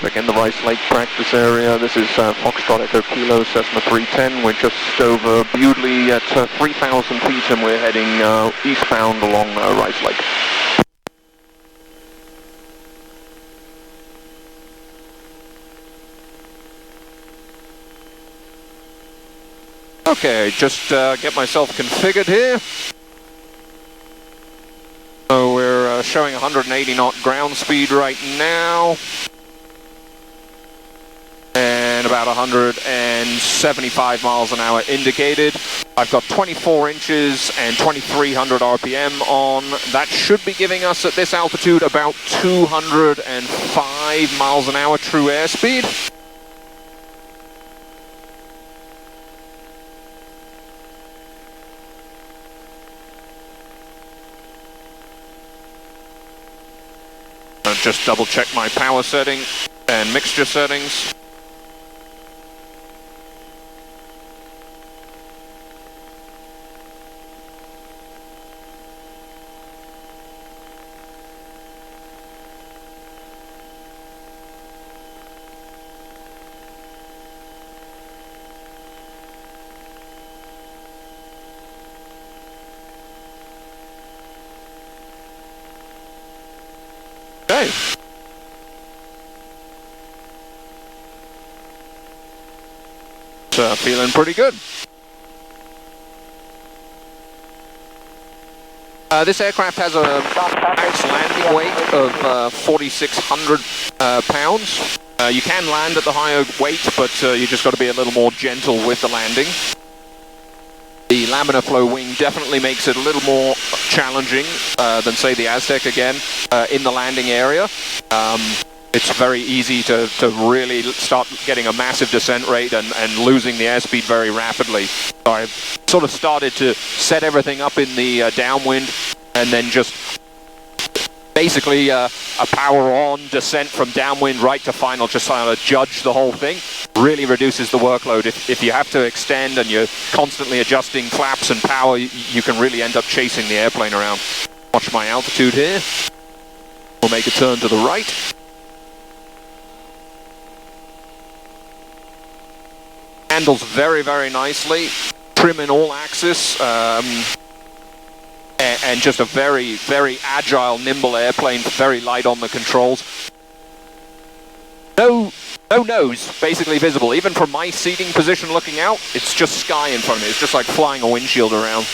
traffic in the Rice Lake practice area. This is Foxtrot Echo Kilo, Cessna 310. We're just over Bewdley at 3,000 feet and we're heading eastbound along Rice Lake. Okay, just get myself configured here. So we're showing 180 knot ground speed right now. And about 175 miles an hour indicated. I've got 24 inches and 2300 RPM on. That should be giving us at this altitude about 205 miles an hour true airspeed. I'll just double check my power setting and mixture settings. Okay. Feeling pretty good. This aircraft has a max landing weight of 4,600 pounds. You can land at the higher weight, but you just got to be a little more gentle with the landing. The laminar flow wing definitely makes it a little more challenging than, say, the Aztec again in the landing area. It's very easy to really start getting a massive descent rate and losing the airspeed very rapidly. So I've sort of started to set everything up in the downwind and then just basically a power on descent from downwind right to final, just trying to judge the whole thing. Really reduces the workload. If you have to extend and you're constantly adjusting flaps and power, you can really end up chasing the airplane around. Watch my altitude here. We'll make a turn to the right. Handles very, very nicely. Trim in all axis. And just a very, very agile, nimble airplane, very light on the controls. No nose basically visible. Even from my seating position looking out, it's just sky in front of me. It's just like flying a windshield around.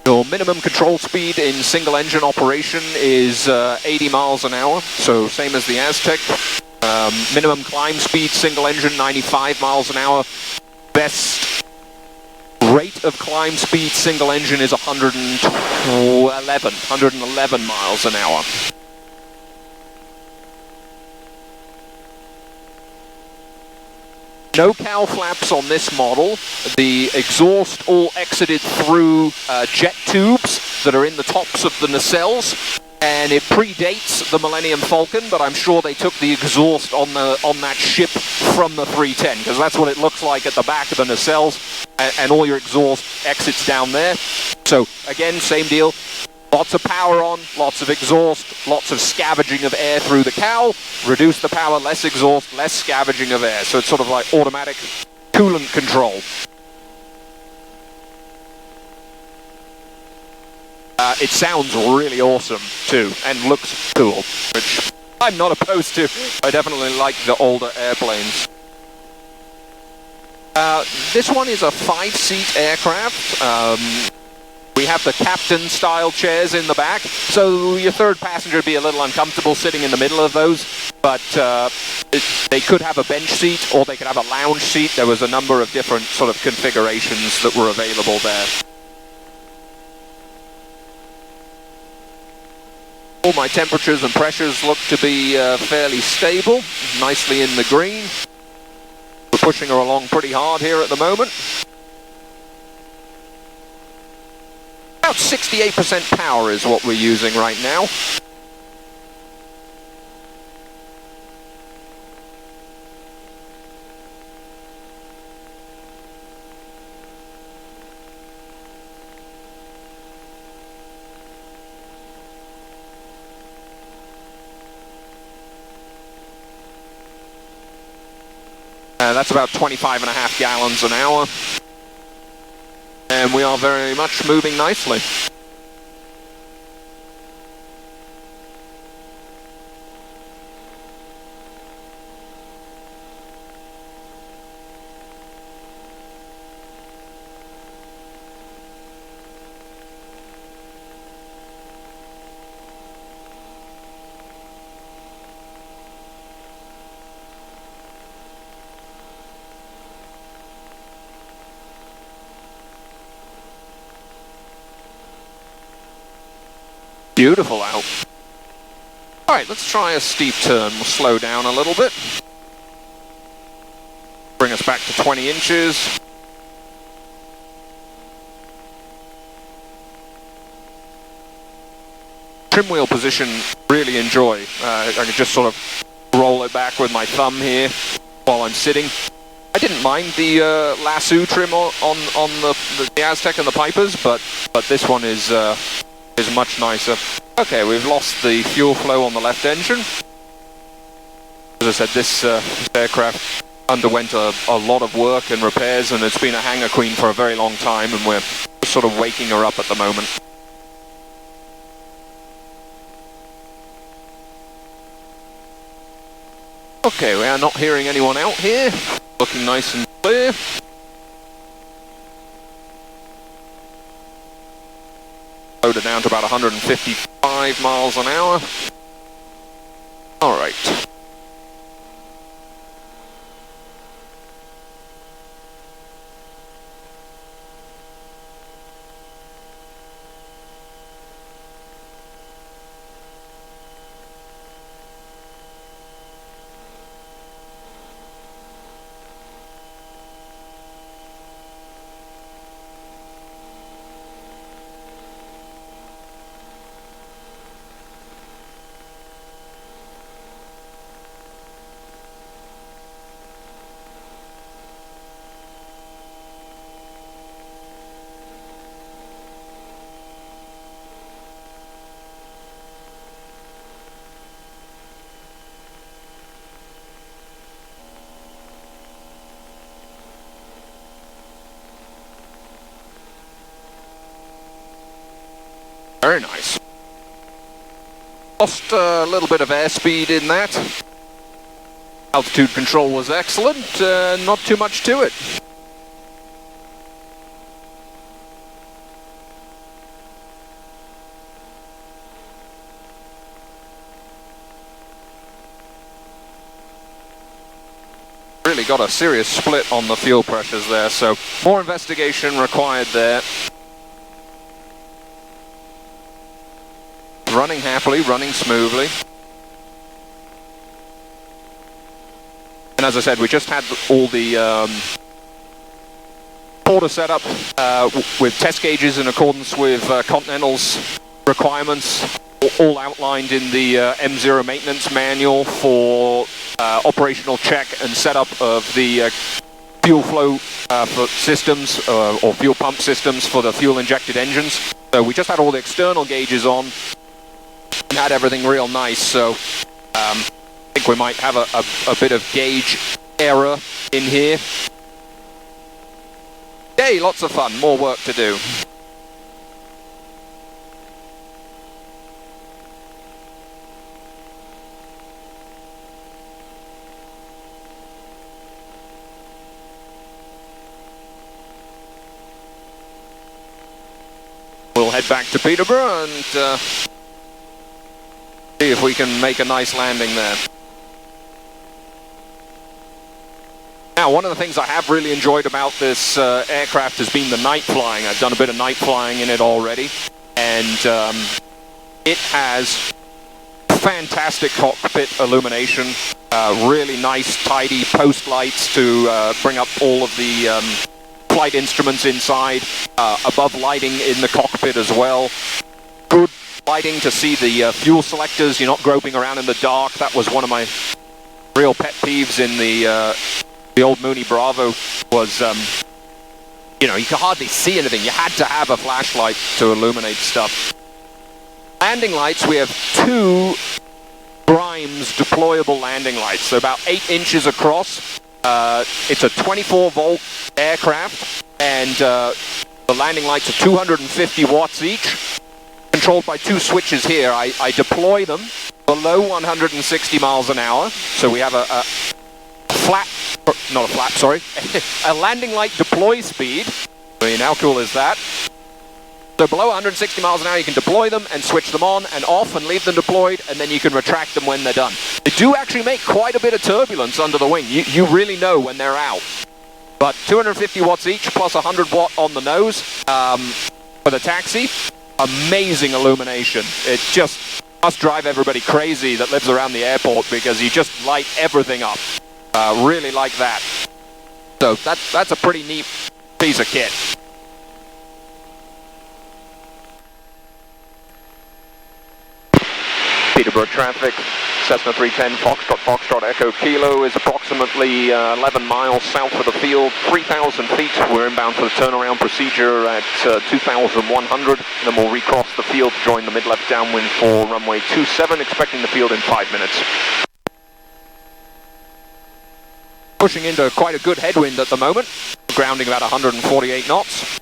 Your minimum control speed in single engine operation is 80 miles an hour, so same as the Aztec. Minimum climb speed, single engine, 95 miles an hour. Best rate of climb speed, single engine, is 111 miles an hour. No cowl flaps on this model. The exhaust all exited through jet tubes that are in the tops of the nacelles. And it predates the Millennium Falcon, but I'm sure they took the exhaust on that ship from the 310, because that's what it looks like at the back of the nacelles, and all your exhaust exits down there. So again, same deal. Lots of power on, lots of exhaust, lots of scavenging of air through the cowl. Reduce the power, less exhaust, less scavenging of air. So it's sort of like automatic coolant control. It sounds really awesome too, and looks cool, which I'm not opposed to. I definitely like the older airplanes. This one is a 5-seat aircraft. We have the captain-style chairs in the back, so your third passenger would be a little uncomfortable sitting in the middle of those, but they could have a bench seat or they could have a lounge seat. There was a number of different sort of configurations that were available there. All my temperatures and pressures look to be fairly stable, nicely in the green. We're pushing her along pretty hard here at the moment. About 68% power is what we're using right now. That's about 25.5 gallons an hour. And we are very much moving nicely. Beautiful out. Alright, let's try a steep turn. We'll slow down a little bit. Bring us back to 20 inches. Trim wheel position, really enjoy. I can just sort of roll it back with my thumb here while I'm sitting. I didn't mind the lasso trim on the Aztec and the Pipers, but this one is much nicer. Okay, we've lost the fuel flow on the left engine. As I said, this aircraft underwent a lot of work and repairs, and it's been a hangar queen for a very long time, and we're sort of waking her up at the moment. Okay, we are not hearing anyone out here. Looking nice and clear. Load it down to about 155 miles an hour. All right. Very nice. Lost a little bit of airspeed in that. Altitude control was excellent, not too much to it. Really got a serious split on the fuel pressures there, so more investigation required there. Running happily, running smoothly. And as I said, we just had all the porter set up with test gauges in accordance with Continental's requirements, all outlined in the M0 maintenance manual for operational check and setup of the fuel flow for systems or fuel pump systems for the fuel injected engines. So we just had all the external gauges on. Had everything real nice, so I think we might have a bit of gauge error in here. Yay, lots of fun, more work to do. We'll head back to Peterborough and see if we can make a nice landing there. Now, one of the things I have really enjoyed about this aircraft has been the night flying. I've done a bit of night flying in it already, and it has fantastic cockpit illumination, really nice, tidy post lights to bring up all of the flight instruments inside, above lighting in the cockpit as well. Good lighting to see the fuel selectors. You're not groping around in the dark. That was one of my real pet peeves in the old Mooney Bravo was, you know, you could hardly see anything. You had to have a flashlight to illuminate stuff. Landing lights, we have two Grimes deployable landing lights. They're about 8 inches across, It's a 24-volt aircraft, and the landing lights are 250 watts each, controlled by two switches here. I deploy them below 160 miles an hour, so we have a landing light deploy speed. I mean, how cool is that? So below 160 miles an hour, you can deploy them and switch them on and off and leave them deployed, and then you can retract them when they're done. They do actually make quite a bit of turbulence under the wing. You really know when they're out. But 250 watts each, plus 100 watt on the nose for the taxi. Amazing illumination. It just must drive everybody crazy that lives around the airport, because you just light everything up. Really like that. So that's a pretty neat piece of kit. Peterborough traffic, Cessna 310, Foxtrot Echo Kilo is approximately 11 miles south of the field, 3,000 feet. We're inbound for the turnaround procedure at 2,100. Then we'll recross the field to join the mid-left downwind for runway 27, expecting the field in 5 minutes. Pushing into quite a good headwind at the moment, grounding about 148 knots.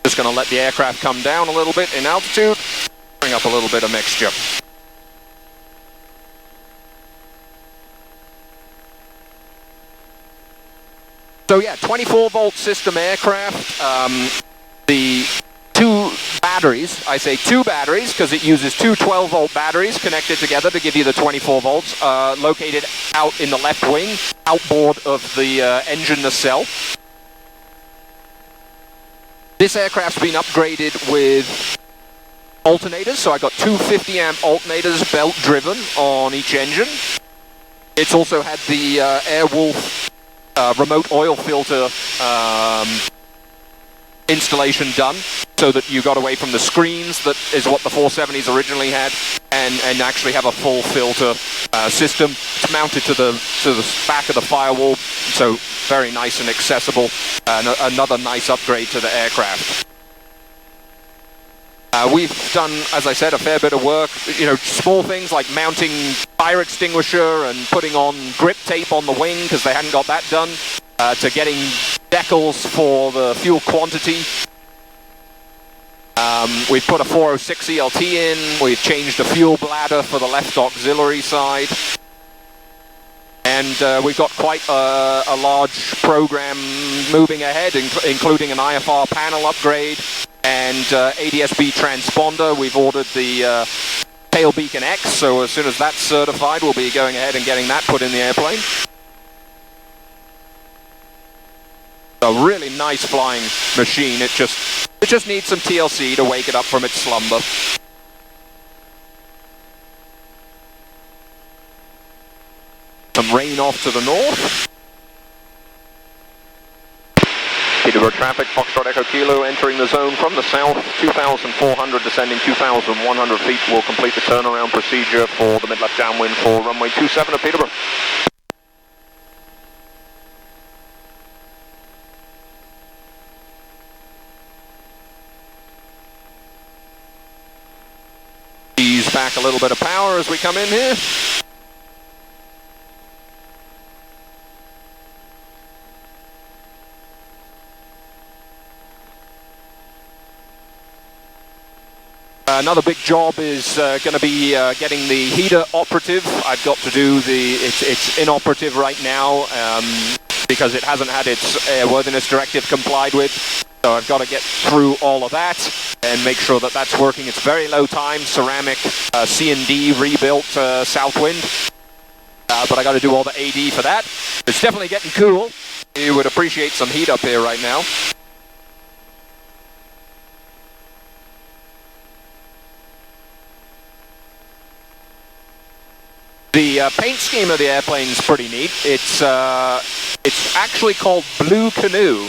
Just going to let the aircraft come down a little bit in altitude, bring up a little bit of mixture. So yeah, 24-volt system aircraft. The two batteries, I say two batteries because it uses two 12-volt batteries connected together to give you the 24 volts, located out in the left wing, outboard of the engine nacelle. This aircraft's been upgraded with alternators, so I got two 50 amp alternators belt driven on each engine. It's also had the Airwolf remote oil filter installation done, so that you got away from the screens, that is what the 470s originally had, and actually have a full filter system. It's mounted to the back of the firewall, so very nice and accessible. Another nice upgrade to the aircraft. We've done, as I said, a fair bit of work, small things like mounting fire extinguisher and putting on grip tape on the wing, because they hadn't got that done, to getting decals for the fuel quantity. We've put a 406 ELT in, we've changed the fuel bladder for the left auxiliary side, and we've got quite a large program moving ahead, including an IFR panel upgrade and ADS-B transponder. We've ordered the tail beacon X, so as soon as that's certified, we'll be going ahead and getting that put in the airplane. A really nice flying machine. It just needs some TLC to wake it up from its slumber. Some rain off to the north. Peterborough traffic, Foxtrot Echo Kilo entering the zone from the south, 2,400 descending 2,100 feet. We'll complete the turnaround procedure for the mid-left downwind for runway 27 at Peterborough. Ease back a little bit of power as we come in here. Another big job is going to be getting the heater operative. I've got to do it's inoperative right now because it hasn't had its airworthiness directive complied with. So I've got to get through all of that and make sure that that's working. It's very low time, ceramic, C&D rebuilt Southwind. But I got to do all the AD for that. It's definitely getting cool. You would appreciate some heat up here right now. The paint scheme of the airplane is pretty neat. It's actually called Blue Canoe,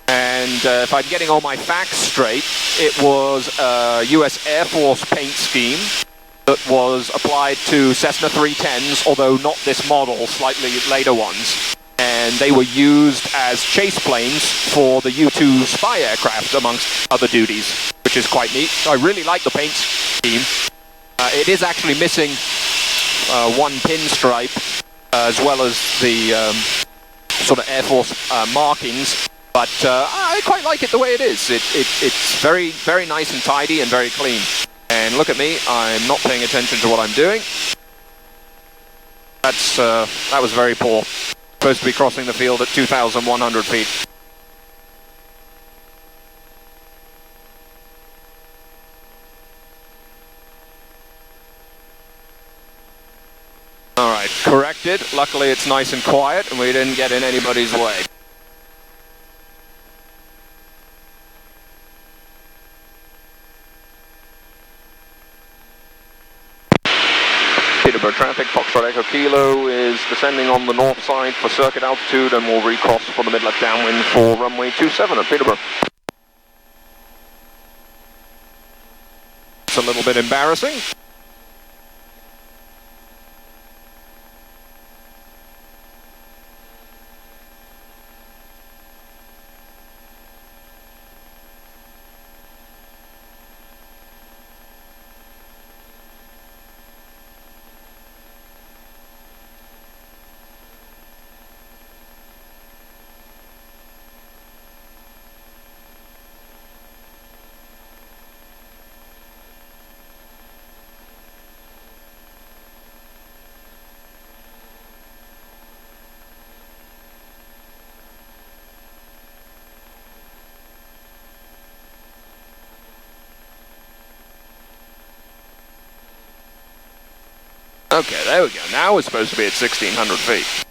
and if I'm getting all my facts straight, it was a US Air Force paint scheme that was applied to Cessna 310s, although not this model, slightly later ones. And they were used as chase planes for the U-2 spy aircraft, amongst other duties, which is quite neat. I really like the paint scheme. It is actually missing one pinstripe, as well as the sort of Air Force markings, but I quite like it the way it is. It's very, very nice and tidy and very clean. And look at me, I'm not paying attention to what I'm doing. That was very poor. Supposed to be crossing the field at 2,100 feet. Alright, corrected. Luckily it's nice and quiet and we didn't get in anybody's way. Peterborough traffic, Foxtrot Echo Kilo is descending on the north side for circuit altitude and will recross for the mid-left downwind for runway 27 at Peterborough. It's a little bit embarrassing. Okay, there we go. Now we're supposed to be at 1,600 feet.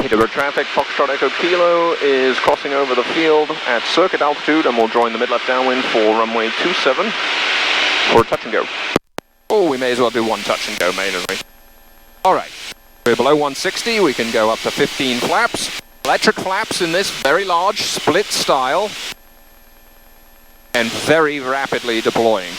Peterborough traffic, Foxtrot Echo Kilo is crossing over the field at circuit altitude and will join the mid-left downwind for runway 27 for a touch and go. Oh, we may as well do one touch and go, mayn't we? Alright, we're below 160, we can go up to 15 flaps. Electric flaps in this very large split style and very rapidly deploying.